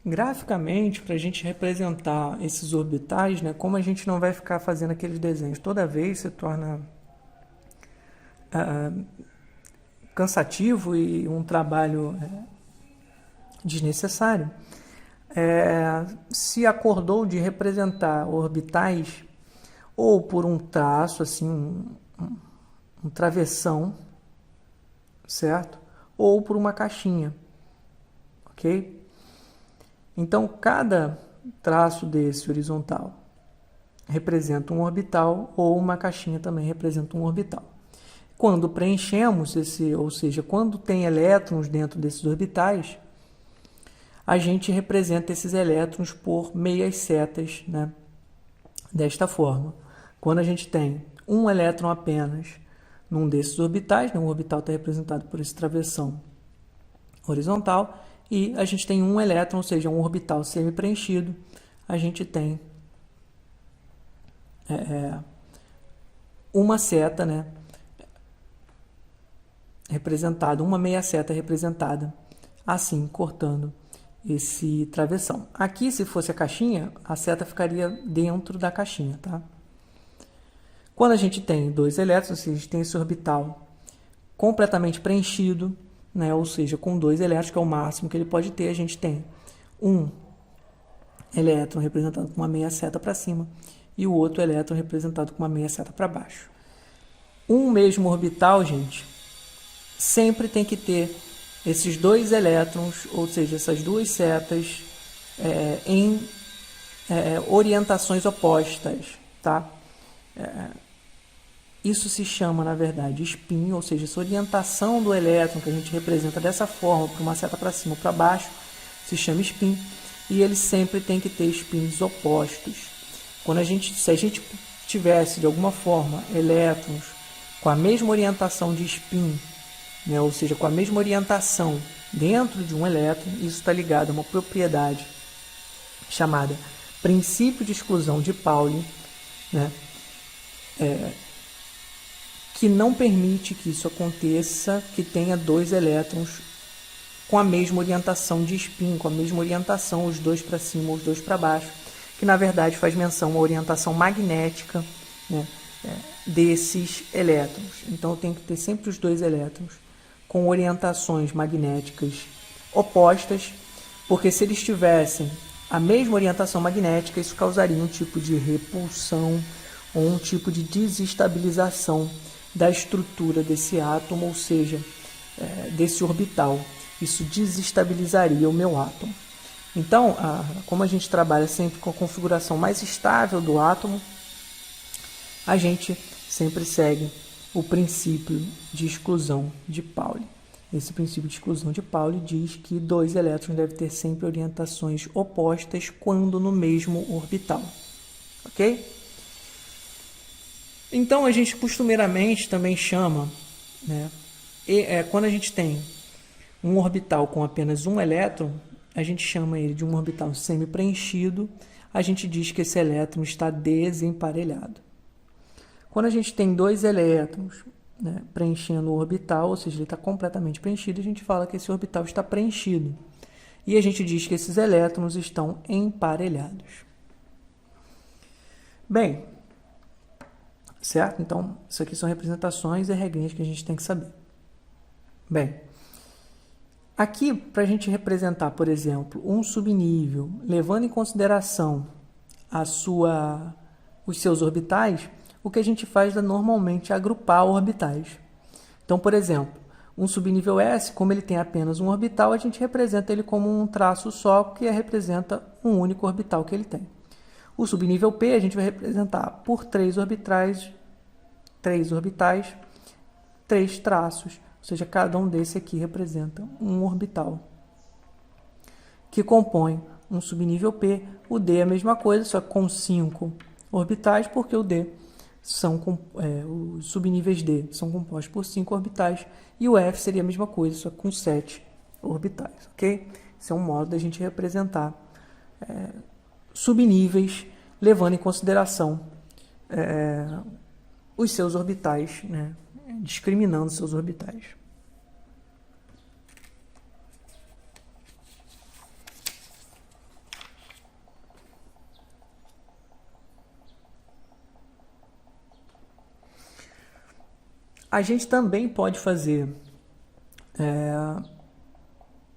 Graficamente, para a gente representar esses orbitais, né, como a gente não vai ficar fazendo aqueles desenhos toda vez, se torna cansativo e um trabalho desnecessário. Se acordou de representar orbitais ou por um traço, assim, um travessão, certo? Ou por uma caixinha, ok? Então, cada traço desse horizontal representa um orbital ou uma caixinha também representa um orbital. Quando preenchemos ou seja, quando tem elétrons dentro desses orbitais, a gente representa esses elétrons por meias setas, né? Desta forma. Quando a gente tem um elétron apenas num desses orbitais, né? O orbital está representado por esse travessão horizontal, e a gente tem um elétron, ou seja, um orbital semi-preenchido, a gente tem uma seta, né, representada, uma meia seta representada, assim, cortando esse travessão. Aqui, se fosse a caixinha, a seta ficaria dentro da caixinha, tá? Quando a gente tem dois elétrons, a gente tem esse orbital completamente preenchido, né? Ou seja, com dois elétrons, que é o máximo que ele pode ter, a gente tem um elétron representado com uma meia seta para cima e o outro elétron representado com uma meia seta para baixo. Um mesmo orbital, gente, sempre tem que ter esses dois elétrons, ou seja, essas duas setas em orientações opostas, tá? Isso se chama, na verdade, spin, ou seja, essa orientação do elétron que a gente representa dessa forma, para uma seta para cima ou para baixo, se chama spin, e ele sempre tem que ter spins opostos. Se a gente tivesse, de alguma forma, elétrons com a mesma orientação de spin, né, ou seja, com a mesma orientação dentro de um elétron, isso está ligado a uma propriedade chamada princípio de exclusão de Pauli, né, que não permite que isso aconteça, que tenha dois elétrons com a mesma orientação de spin, com a mesma orientação, os dois para cima, os dois para baixo, que na verdade faz menção à orientação magnética, né, desses elétrons. Então tem que ter sempre os dois elétrons com orientações magnéticas opostas, porque se eles tivessem a mesma orientação magnética, isso causaria um tipo de repulsão ou um tipo de desestabilização da estrutura desse átomo, ou seja, desse orbital. Isso desestabilizaria o meu átomo. Então, como a gente trabalha sempre com a configuração mais estável do átomo, a gente sempre segue o princípio de exclusão de Pauli. Esse princípio de exclusão de Pauli diz que dois elétrons devem ter sempre orientações opostas quando no mesmo orbital. Ok? Então, a gente costumeiramente também chama, né, quando a gente tem um orbital com apenas um elétron, a gente chama ele de um orbital semi-preenchido, a gente diz que esse elétron está desemparelhado. Quando a gente tem dois elétrons, né, preenchendo o orbital, ou seja, ele está completamente preenchido, a gente fala que esse orbital está preenchido. E a gente diz que esses elétrons estão emparelhados. Bem, certo? Então, isso aqui são representações e regrinhas que a gente tem que saber. Bem, aqui, para a gente representar, por exemplo, um subnível, levando em consideração os seus orbitais, o que a gente faz é normalmente agrupar orbitais. Então, por exemplo, um subnível S, como ele tem apenas um orbital, a gente representa ele como um traço só, que representa um único orbital que ele tem. O subnível P a gente vai representar por três orbitais, três traços, ou seja, cada um desse aqui representa um orbital que compõe um subnível P. O D é a mesma coisa, só com 5 orbitais, porque o D os subníveis D são compostos por 5 orbitais, e o F seria a mesma coisa, só com 7 orbitais, ok? Esse é um modo da gente representar subníveis, levando em consideração os seus orbitais, né? Discriminando seus orbitais. A gente também pode fazer...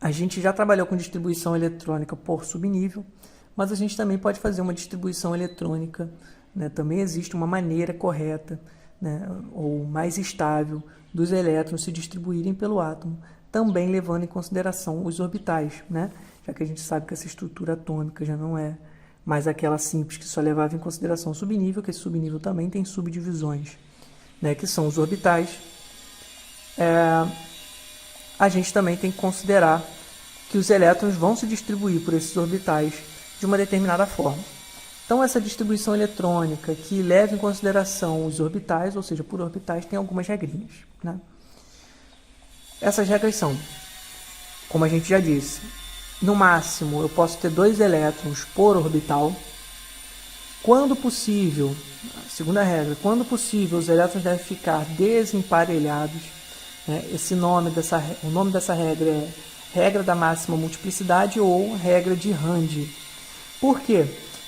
a gente já trabalhou com distribuição eletrônica por subnível, mas a gente também pode fazer uma distribuição eletrônica, né? Também existe uma maneira correta, né, ou mais estável dos elétrons se distribuírem pelo átomo, também levando em consideração os orbitais, né? Já que a gente sabe que essa estrutura atômica já não é mais aquela simples que só levava em consideração o subnível, que esse subnível também tem subdivisões, né, que são os orbitais. A gente também tem que considerar que os elétrons vão se distribuir por esses orbitais de uma determinada forma. Então, essa distribuição eletrônica que leva em consideração os orbitais, ou seja, por orbitais, tem algumas regrinhas, né? Essas regras são, como a gente já disse, no máximo eu posso ter 2 elétrons por orbital. Quando possível, segunda regra, quando possível os elétrons devem ficar desemparelhados, né? O nome dessa regra é regra da máxima multiplicidade ou regra de Rand. Por quê?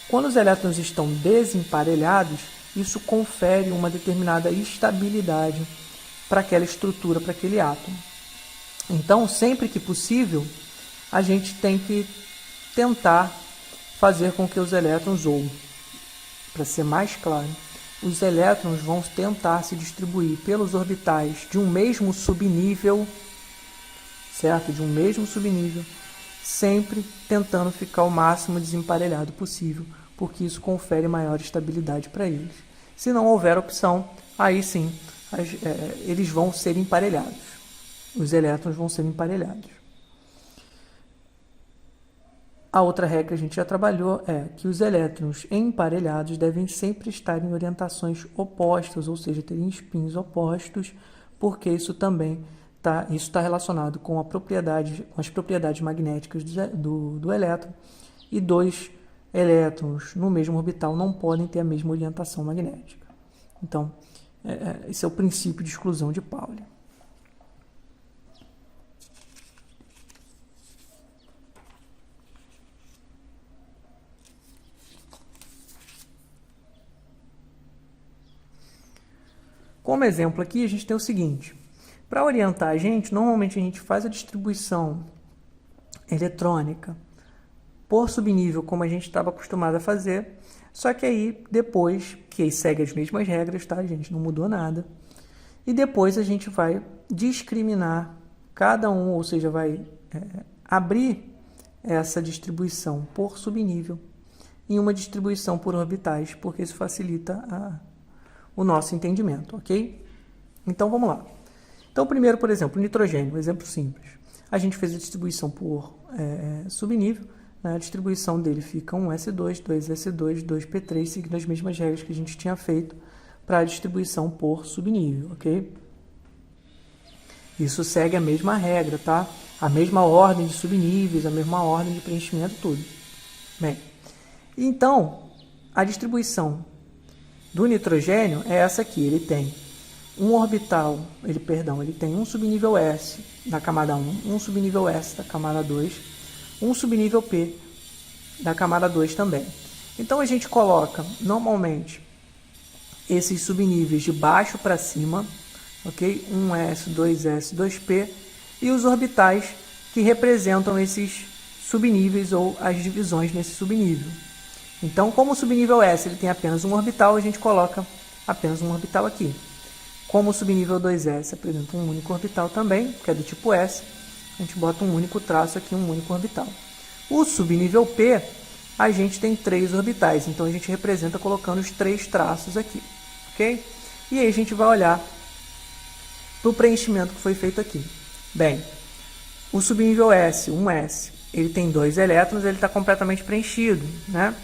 Quando os elétrons estão desemparelhados, isso confere uma determinada estabilidade para aquela estrutura, para aquele átomo. Então, sempre que possível, a gente tem que tentar fazer com que os elétrons, ou, para ser mais claro, os elétrons vão tentar se distribuir pelos orbitais de um mesmo subnível, certo? De um mesmo subnível, sempre tentando ficar o máximo desemparelhado possível, porque isso confere maior estabilidade para eles. Se não houver opção, aí sim, eles vão ser emparelhados. Os elétrons vão ser emparelhados. A outra regra que a gente já trabalhou é que os elétrons emparelhados devem sempre estar em orientações opostas, ou seja, terem spins opostos, porque isso também está relacionado com as propriedades magnéticas do elétron, e 2 elétrons no mesmo orbital não podem ter a mesma orientação magnética. Então, esse é o princípio de exclusão de Pauli. Como exemplo aqui, a gente tem o seguinte. Para orientar a gente, normalmente a gente faz a distribuição eletrônica por subnível, como a gente estava acostumado a fazer, só que aí depois, que aí segue as mesmas regras, tá, gente? Não mudou nada. E depois a gente vai discriminar cada um, ou seja, vai abrir essa distribuição por subnível em uma distribuição por orbitais, porque isso facilita o nosso entendimento, ok? Então vamos lá. Então, primeiro, por exemplo, o nitrogênio, um exemplo simples. A gente fez a distribuição por subnível, né? A distribuição dele fica 1s2, 2s2, 2p3, seguindo as mesmas regras que a gente tinha feito para a distribuição por subnível, ok? Isso segue a mesma regra, tá? A mesma ordem de subníveis, a mesma ordem de preenchimento, tudo. Bem, então, a distribuição do nitrogênio é essa aqui. Ele tem um orbital, ele tem um subnível S da camada 1, um subnível S da camada 2, um subnível P da camada 2 também. Então a gente coloca normalmente esses subníveis de baixo para cima, ok? 1s, 2s, 2p, e os orbitais que representam esses subníveis ou as divisões nesse subnível. Então, como o subnível S ele tem apenas um orbital, a gente coloca apenas um orbital aqui. Como o subnível 2s apresenta um único orbital também, que é do tipo S, a gente bota um único traço aqui, um único orbital. O subnível P, a gente tem 3 orbitais, então a gente representa colocando os 3 traços aqui, ok? E aí a gente vai olhar para o preenchimento que foi feito aqui. Bem, o subnível S, 1s, ele tem 2 elétrons, ele está completamente preenchido, né?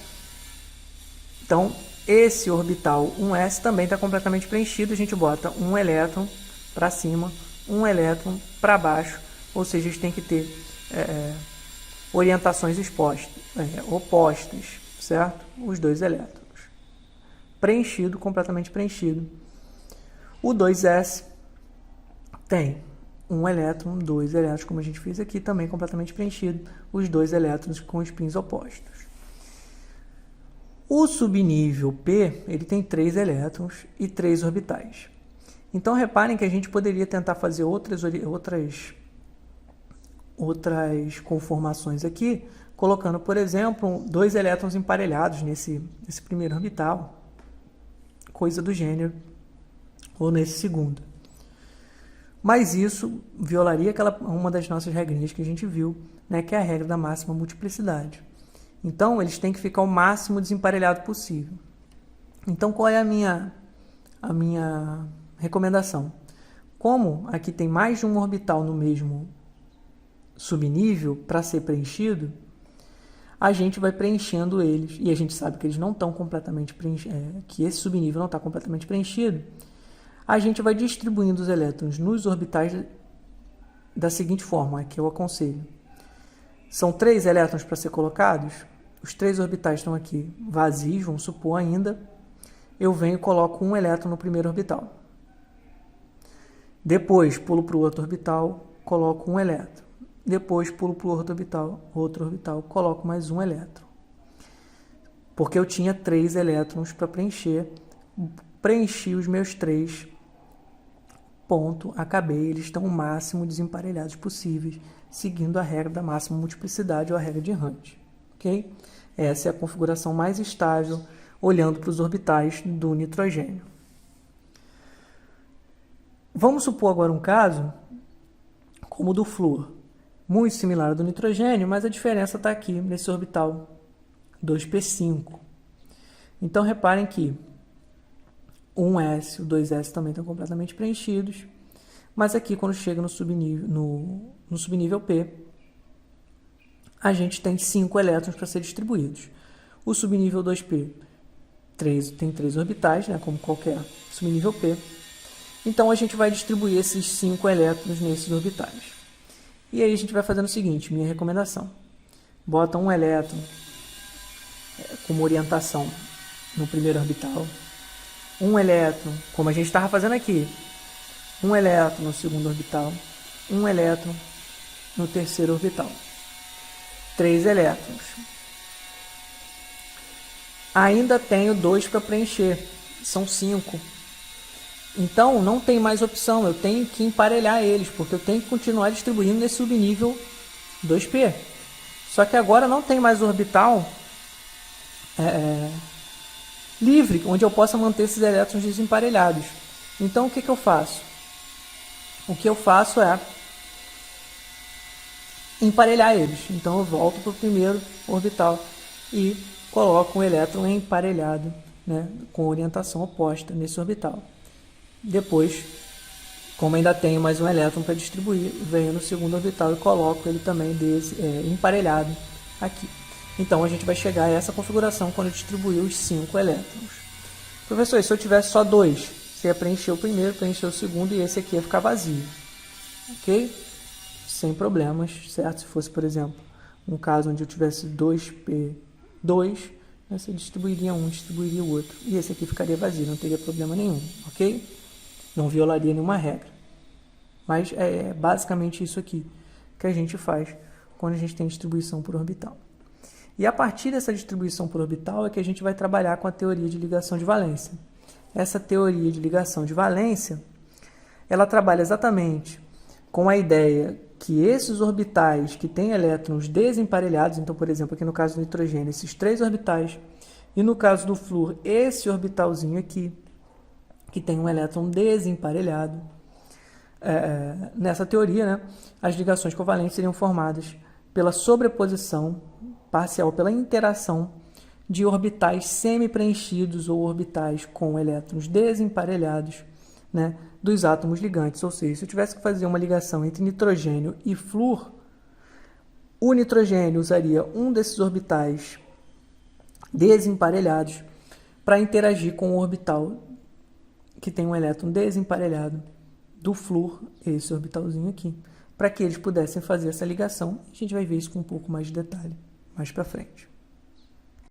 Então, esse orbital 1s também está completamente preenchido, a gente bota um elétron para cima, um elétron para baixo, ou seja, a gente tem que ter orientações opostas, certo? Os 2 elétrons. Preenchido, completamente preenchido. O 2s tem um elétron, 2 elétrons, como a gente fez aqui, também completamente preenchido, os 2 elétrons com spins opostos. O subnível P, ele tem 3 elétrons e 3 orbitais. Então, reparem que a gente poderia tentar fazer outras conformações aqui, colocando, por exemplo, 2 elétrons emparelhados nesse primeiro orbital, coisa do gênero, ou nesse segundo. Mas isso violaria uma das nossas regrinhas que a gente viu, né, que é a regra da máxima multiplicidade. Então, eles têm que ficar o máximo desemparelhado possível. Então, qual é a minha recomendação? Como aqui tem mais de um orbital no mesmo subnível para ser preenchido, a gente vai preenchendo eles, e a gente sabe que eles não estão completamente que esse subnível não está completamente preenchido, a gente vai distribuindo os elétrons nos orbitais da seguinte forma, que eu aconselho. São 3 elétrons para ser colocados, os 3 orbitais estão aqui vazios, vamos supor ainda, eu venho e coloco um elétron no primeiro orbital. Depois pulo para o outro orbital, coloco um elétron. Depois pulo para o outro orbital, coloco mais um elétron. Porque eu tinha 3 elétrons para preencher, preenchi os meus 3, ponto, acabei, eles estão o máximo desemparelhados possíveis, seguindo a regra da máxima multiplicidade ou a regra de Hunt. Okay? Essa é a configuração mais estável, olhando para os orbitais do nitrogênio. Vamos supor agora um caso como o do flúor, muito similar ao do nitrogênio, mas a diferença está aqui nesse orbital 2p5. Então reparem que o 1s e o 2s também estão completamente preenchidos, mas aqui quando chega no subnível P, a gente tem 5 elétrons para ser distribuídos. O subnível 2p tem 3 orbitais, né, como qualquer subnível P. Então, a gente vai distribuir esses 5 elétrons nesses orbitais. E aí a gente vai fazendo o seguinte, minha recomendação. Bota um elétron como orientação no primeiro orbital. Um elétron, como a gente estava fazendo aqui. Um elétron no segundo orbital. Um elétron no terceiro orbital. 3 elétrons. Ainda tenho 2 para preencher. São 5. Então, não tem mais opção. Eu tenho que emparelhar eles, porque eu tenho que continuar distribuindo nesse subnível 2p. Só que agora não tem mais orbital livre, onde eu possa manter esses elétrons desemparelhados. Então, o que eu faço? O que eu faço é emparelhar eles. Então, eu volto para o primeiro orbital e coloco um elétron emparelhado, né, com orientação oposta nesse orbital. Depois, como ainda tenho mais um elétron para distribuir, venho no segundo orbital e coloco ele também emparelhado aqui. Então, a gente vai chegar a essa configuração quando eu distribuir os 5 elétrons. Professor, e se eu tivesse só 2? Você ia preencher o primeiro, preencher o segundo e esse aqui ia ficar vazio. Ok? Sem problemas, certo? Se fosse, por exemplo, um caso onde eu tivesse 2p2, você distribuiria um, distribuiria o outro. E esse aqui ficaria vazio, não teria problema nenhum, ok? Não violaria nenhuma regra. Mas é basicamente isso aqui que a gente faz quando a gente tem distribuição por orbital. E a partir dessa distribuição por orbital é que a gente vai trabalhar com a teoria de ligação de valência. Essa teoria de ligação de valência, ela trabalha exatamente com a ideia que esses orbitais que têm elétrons desemparelhados, então, por exemplo, aqui no caso do nitrogênio, esses 3 orbitais, e no caso do flúor, esse orbitalzinho aqui, que tem um elétron desemparelhado. Nessa teoria, né, as ligações covalentes seriam formadas pela sobreposição parcial, pela interação de orbitais semi-preenchidos ou orbitais com elétrons desemparelhados, né, dos átomos ligantes. Ou seja, se eu tivesse que fazer uma ligação entre nitrogênio e flúor, o nitrogênio usaria um desses orbitais desemparelhados para interagir com o orbital que tem um elétron desemparelhado do flúor, esse orbitalzinho aqui, para que eles pudessem fazer essa ligação. A gente vai ver isso com um pouco mais de detalhe mais para frente.